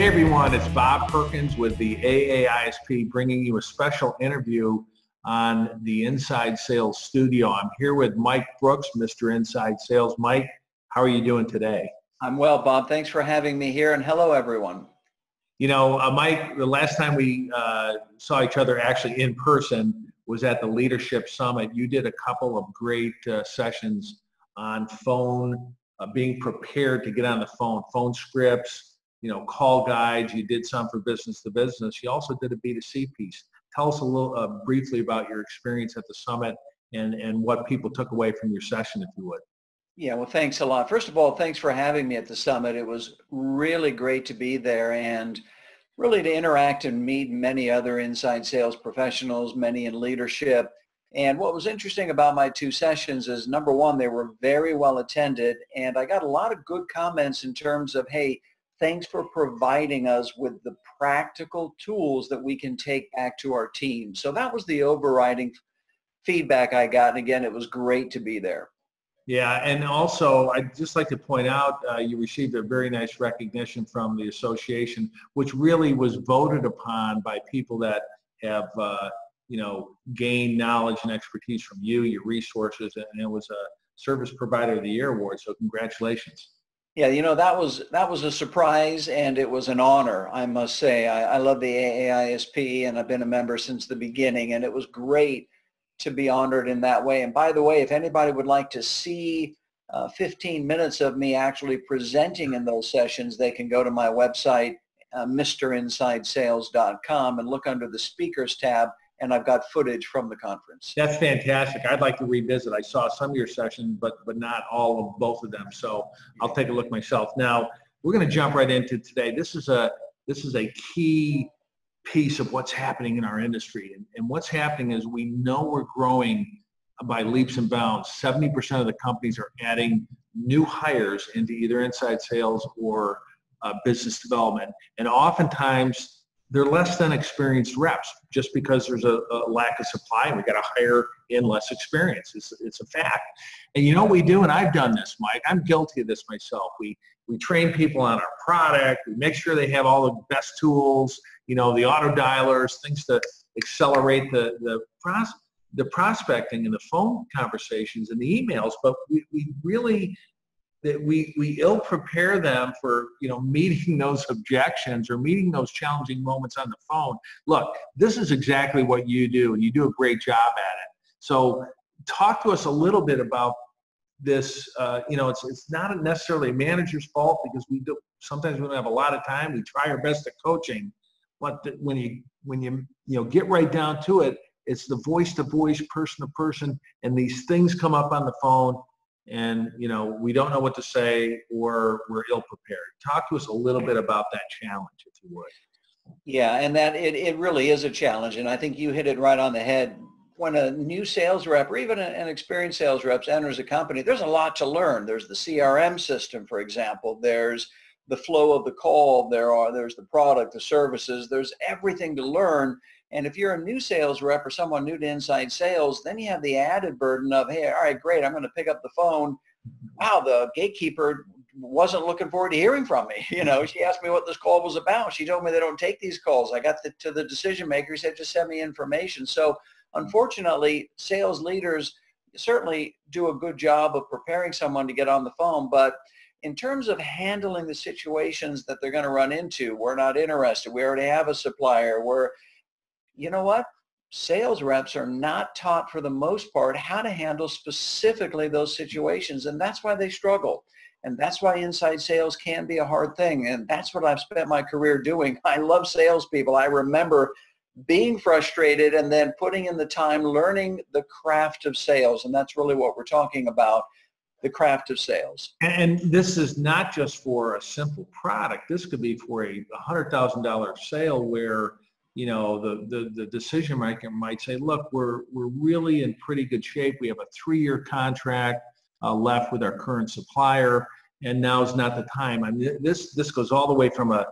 Hey everyone, it's Bob Perkins with the AAISP bringing you a special interview on the Inside Sales Studio. I'm here with Mike Brooks, Mr. Inside Sales. Mike, how are you doing today? I'm well, Bob. Thanks for having me here, and hello everyone. You know, Mike, the last time we saw each other actually in person was at the Leadership Summit. You did a couple of great sessions on phone, being prepared to get on the phone scripts, you know, call guides. You did some for business to business. You also did a B2C piece. Tell us a little briefly about your experience at the summit and what people took away from your session, if you would. Yeah, well, thanks a lot. First of all, thanks for having me at the summit. It was really great to be there and really to interact and meet many other inside sales professionals, many in leadership. And what was interesting about my two sessions is, number one, they were very well attended, and I got a lot of good comments in terms of, hey, thanks for providing us with the practical tools that we can take back to our team. So that was the overriding feedback I got. And again, it was great to be there. Yeah, and also I'd just like to point out you received a very nice recognition from the association, which really was voted upon by people that have, you know, gained knowledge and expertise from you, your resources, and it was a Service Provider of the Year award. So congratulations. Yeah, you know, that was a surprise, and it was an honor, I must say. I love the AAISP, and I've been a member since the beginning, and it was great to be honored in that way. And by the way, if anybody would like to see 15 minutes of me actually presenting in those sessions, they can go to my website, mrinsidesales.com, and look under the speakers tab, and I've got footage from the conference. That's fantastic. I'd like to revisit. I saw some of your sessions, but not all of both of them. So I'll take a look myself. Now, we're going to jump right into today. This is a key piece of what's happening in our industry. And what's happening is we know we're growing by leaps and bounds. 70% of the companies are adding new hires into either inside sales or business development. And oftentimes, they're less than experienced reps just because there's a lack of supply and we got to hire in less experience. It's a fact. And you know what we do, and I've done this, Mike, I'm guilty of this myself. We train people on our product. We make sure they have all the best tools, you know, the auto dialers, things to accelerate the prospecting and the phone conversations and the emails, but we really we ill prepare them for, you know, meeting those objections or meeting those challenging moments on the phone. Look, this is exactly what you do, and you do a great job at it. So talk to us a little bit about this. You know, it's not necessarily a manager's fault because sometimes we don't have a lot of time. We try our best at coaching, but when you get right down to it, it's the voice to voice, person to person, and these things come up on the phone. And, you know, we don't know what to say or we're ill prepared. Talk to us a little bit about that challenge, if you would. Yeah, and that it really is a challenge. And I think you hit it right on the head. When a new sales rep or even an experienced sales rep enters a company, there's a lot to learn. There's the CRM system, for example. There's the flow of the call. There's the product, the services. There's everything to learn. And if you're a new sales rep or someone new to inside sales, then you have the added burden of, hey, all right, great, I'm going to pick up the phone. Wow, the gatekeeper wasn't looking forward to hearing from me. You know, she asked me what this call was about. She told me they don't take these calls. I got to the decision maker. He said, just send me information. So unfortunately, sales leaders certainly do a good job of preparing someone to get on the phone. But in terms of handling the situations that they're going to run into, we're not interested. We already have a supplier. You know what? Sales reps are not taught for the most part how to handle specifically those situations, and that's why they struggle. And that's why inside sales can be a hard thing, and that's what I've spent my career doing. I love salespeople. I remember being frustrated and then putting in the time learning the craft of sales, and that's really what we're talking about, the craft of sales. And this is not just for a simple product. This could be for a $100,000 sale where, you know, the decision maker might say, look, we're really in pretty good shape. We have a 3-year contract left with our current supplier, and now's not the time. I mean, this goes all the way from a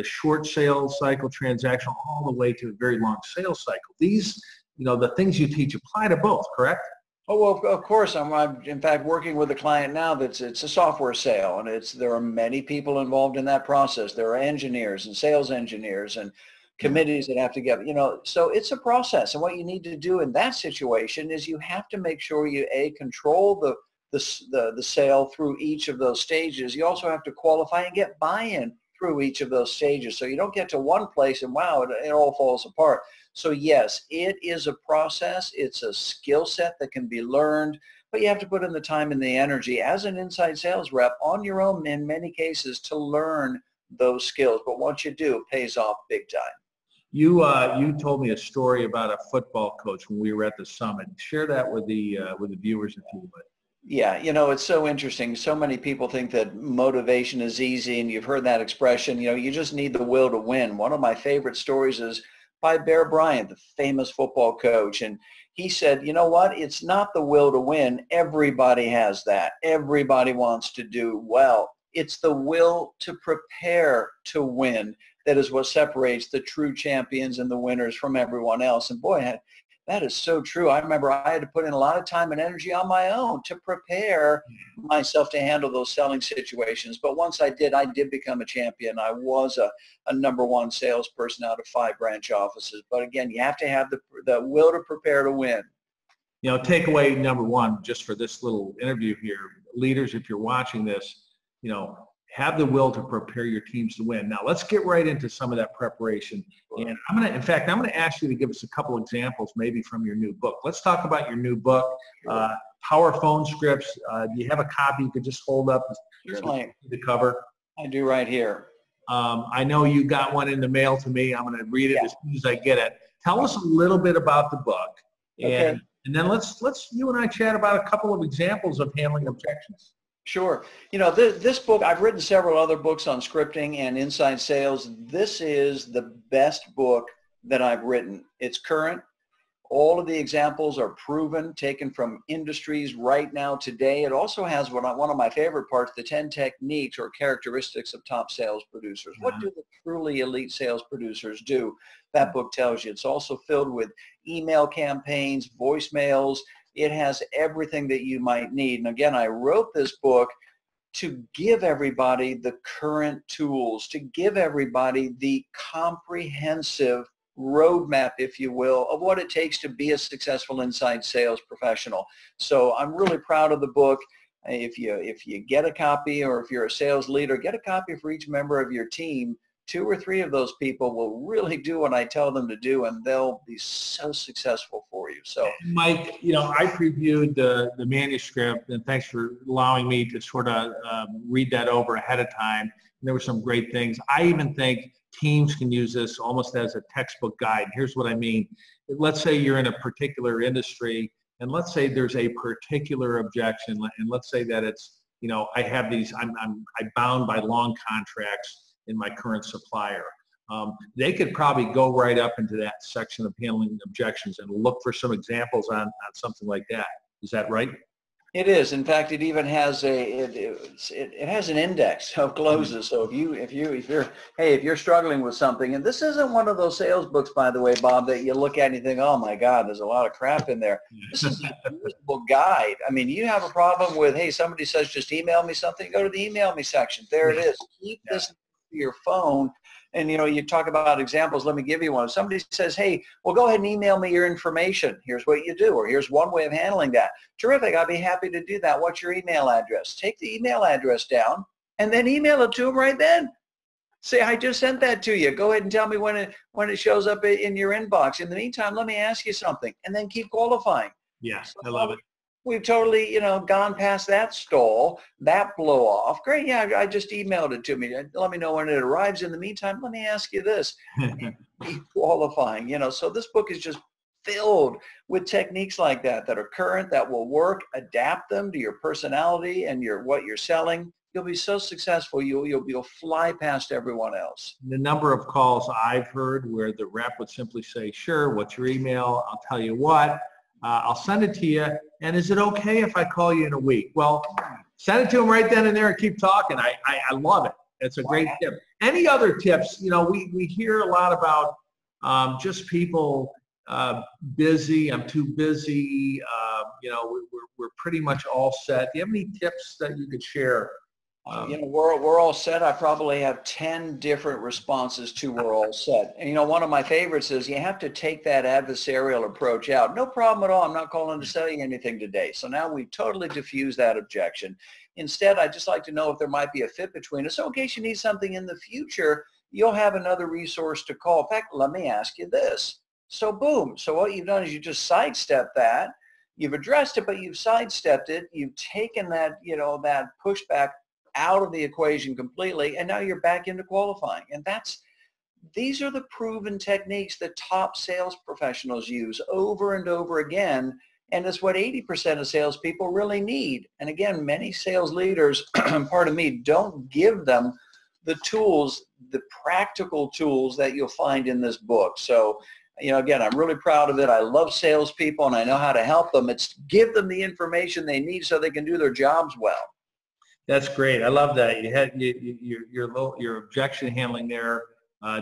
short sales cycle transaction all the way to a very long sales cycle. These, you know, the things you teach apply to both, correct? Oh, well, of course, I'm in fact working with a client now it's a software sale, and there are many people involved in that process. There are engineers and sales engineers and Yeah. committees that have to get, so it's a process. And what you need to do in that situation is you have to make sure you control the sale through each of those stages. You also have to qualify and get buy-in through each of those stages. So you don't get to one place and wow, it all falls apart. So yes, it is a process. It's a skill set that can be learned, but you have to put in the time and the energy as an inside sales rep on your own in many cases to learn those skills. But once you do, it pays off big time. You told me a story about a football coach when we were at the summit. Share that with the viewers if you would. Yeah, it's so interesting. So many people think that motivation is easy, and you've heard that expression, you just need the will to win. One of my favorite stories is by Bear Bryant, the famous football coach. And he said, you know what? It's not the will to win. Everybody has that. Everybody wants to do well. It's the will to prepare to win that is what separates the true champions and the winners from everyone else. And boy, that is so true. I remember I had to put in a lot of time and energy on my own to prepare myself to handle those selling situations. But once I did become a champion. I was a #1 salesperson out of 5 branch offices. But again, you have to have the will to prepare to win. Takeaway number 1, just for this little interview here, leaders, if you're watching this, have the will to prepare your teams to win. Now, let's get right into some of that preparation. And I'm going to ask you to give us a couple examples, maybe from your new book. Let's talk about your new book, Power Phone Scripts. Do you have a copy you could just hold up the cover? I do right here. I know you got one in the mail to me. I'm going to read it as soon as I get it. Tell us a little bit about the book. And then let's you and I chat about a couple of examples of handling objections. Sure. This book, I've written several other books on scripting and inside sales. This is the best book that I've written. It's current. All of the examples are proven, taken from industries right now today. It also has one of my favorite parts, the 10 techniques or characteristics of top sales producers. What do the truly elite sales producers do? That book tells you. It's also filled with email campaigns, voicemails. It has everything that you might need. And again, I wrote this book to give everybody the current tools, to give everybody the comprehensive roadmap, if you will, of what it takes to be a successful inside sales professional. So I'm really proud of the book. If you get a copy, or if you're a sales leader, get a copy for each member of your team. 2 or 3 of those people will really do what I tell them to do, and they'll be so successful for you. So, Mike, I previewed the manuscript, and thanks for allowing me to sort of read that over ahead of time. And there were some great things. I even think teams can use this almost as a textbook guide. Here's what I mean. Let's say you're in a particular industry, and let's say there's a particular objection, and let's say that it's, I have these, I'm bound by long contracts in my current supplier. They could probably go right up into that section of handling objections and look for some examples on something like that. Is that right? It is. In fact, it even has it has an index of closes. So if you're struggling with something, and this isn't one of those sales books, by the way, Bob, that you look at and you think, oh my God, there's a lot of crap in there. This is a usable guide. I mean, you have a problem with, hey, somebody says just email me something, go to the email me section. There it is. Keep this your phone. And you talk about examples. Let me give you one. If somebody says, hey, well, go ahead and email me your information, here's what you do, or here's one way of handling that. Terrific, I'd be happy to do that. What's your email address? Take the email address down and then email it to them right then. Say, I just sent that to you. Go ahead and tell me when it shows up in your inbox. In the meantime, let me ask you something, and then keep qualifying. Yes, I love it. We've totally, gone past that stall, that blow off. Great, yeah, I just emailed it to me. Let me know when it arrives. In the meantime, let me ask you this. Keep qualifying, So this book is just filled with techniques like that are current, that will work. Adapt them to your personality and what you're selling. You'll be so successful, you'll fly past everyone else. The number of calls I've heard where the rep would simply say, sure, what's your email? I'll tell you what. I'll send it to you, and is it okay if I call you in a week? Well, send it to them right then and there and keep talking. I love it. It's a great tip. Any other tips? We hear a lot about just people busy, I'm too busy, we're pretty much all set. Do you have any tips that you could share? We're all set. I probably have 10 different responses to we're all set. And, one of my favorites is you have to take that adversarial approach out. No problem at all. I'm not calling to sell you anything today. So now we've totally diffused that objection. Instead, I'd just like to know if there might be a fit between us. So in case you need something in the future, you'll have another resource to call. In fact, let me ask you this. So boom. So what you've done is you just sidestep that. You've addressed it, but you've sidestepped it. You've taken that, that pushback out of the equation completely, and now you're back into qualifying. And these are the proven techniques that top sales professionals use over and over again, and it's what 80% of salespeople really need. And again, many sales leaders, pardon me, don't give them the tools, the practical tools that you'll find in this book. So, again, I'm really proud of it. I love salespeople, and I know how to help them. It's give them the information they need so they can do their jobs well. That's great. I love that. You had your objection handling there,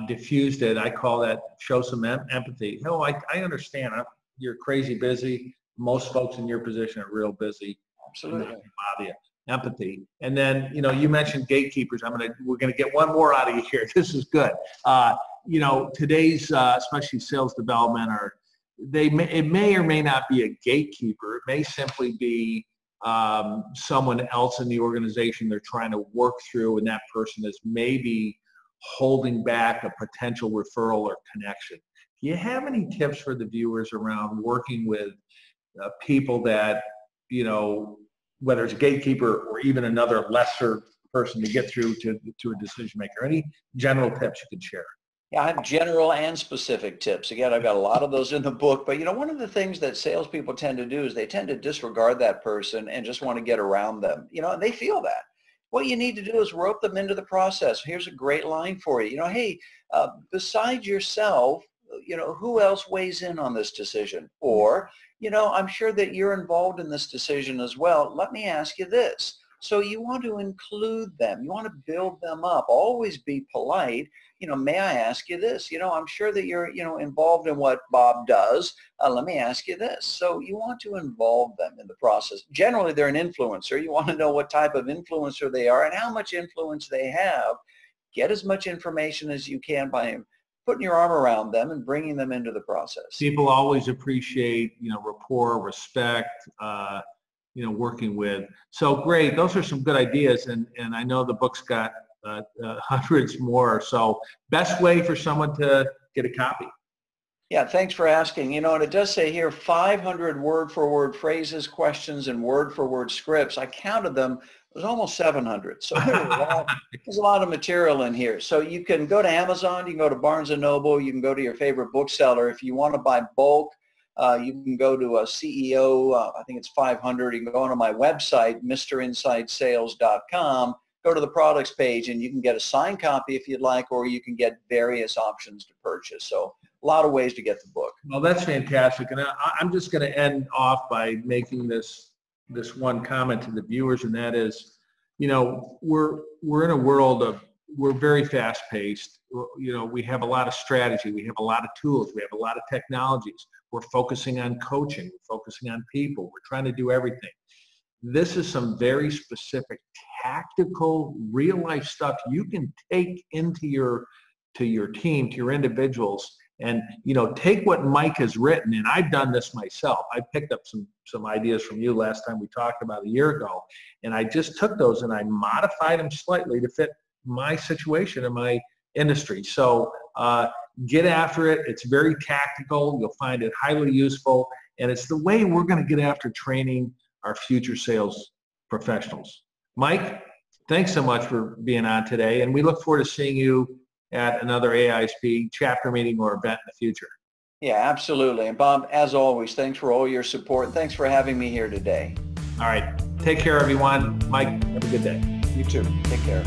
diffused it. I call that show some empathy. No, I understand. You're crazy busy. Most folks in your position are real busy. Absolutely. Empathy. And then, you mentioned gatekeepers. We're gonna get one more out of you here. This is good. Today's especially sales development it may or may not be a gatekeeper. It may simply be someone else in the organization they're trying to work through, and that person is maybe holding back a potential referral or connection. Do you have any tips for the viewers around working with people that, whether it's a gatekeeper or even another lesser person to get through to a decision maker? Any general tips you could share? Yeah, I have general and specific tips. Again, I've got a lot of those in the book, but one of the things that salespeople tend to do is they tend to disregard that person and just want to get around them, and they feel that. What you need to do is rope them into the process. Here's a great line for you. Hey, besides yourself, who else weighs in on this decision? Or, I'm sure that you're involved in this decision as well. Let me ask you this. So you want to include them. You want to build them up. Always be polite. May I ask you this? I'm sure that you're, involved in what Bob does. Let me ask you this. So you want to involve them in the process. Generally, they're an influencer. You want to know what type of influencer they are and how much influence they have. Get as much information as you can by putting your arm around them and bringing them into the process. People always appreciate, rapport, respect, working with. So great. Those are some good ideas. And I know the book's got hundreds more. So best way for someone to get a copy? Yeah, thanks for asking. And it does say here 500 word-for-word phrases, questions, and word-for-word scripts. I counted them. It was almost 700. So there's a lot of material in here. So you can go to Amazon, you can go to Barnes & Noble, you can go to your favorite bookseller. If you want to buy bulk, you can go to a CEO, I think it's 500. You can go onto my website, mrinsidesales.com, go to the products page, and you can get a signed copy if you'd like, or you can get various options to purchase. So a lot of ways to get the book. Well, that's fantastic. And I'm just going to end off by making this one comment to the viewers, and that is, we're in a world we're very fast paced. We have a lot of strategy. We have a lot of tools. We have a lot of technologies. We're focusing on coaching. We're focusing on people. We're trying to do everything. This is some very specific, tactical, real life stuff you can take into your team, to your individuals, and take what Mike has written. And I've done this myself. I picked up some ideas from you last time we talked about a year ago, and I just took those and I modified them slightly to fit my situation and my industry. So get after it. It's very tactical. You'll find it highly useful, and it's the way we're going to get after training our future sales professionals. Mike, thanks so much for being on today, and we look forward to seeing you at another AISP chapter meeting or event in the future. Yeah, absolutely. And Bob, as always, thanks for all your support. Thanks for having me here today. All right. Take care, everyone. Mike, have a good day. You too. Take care.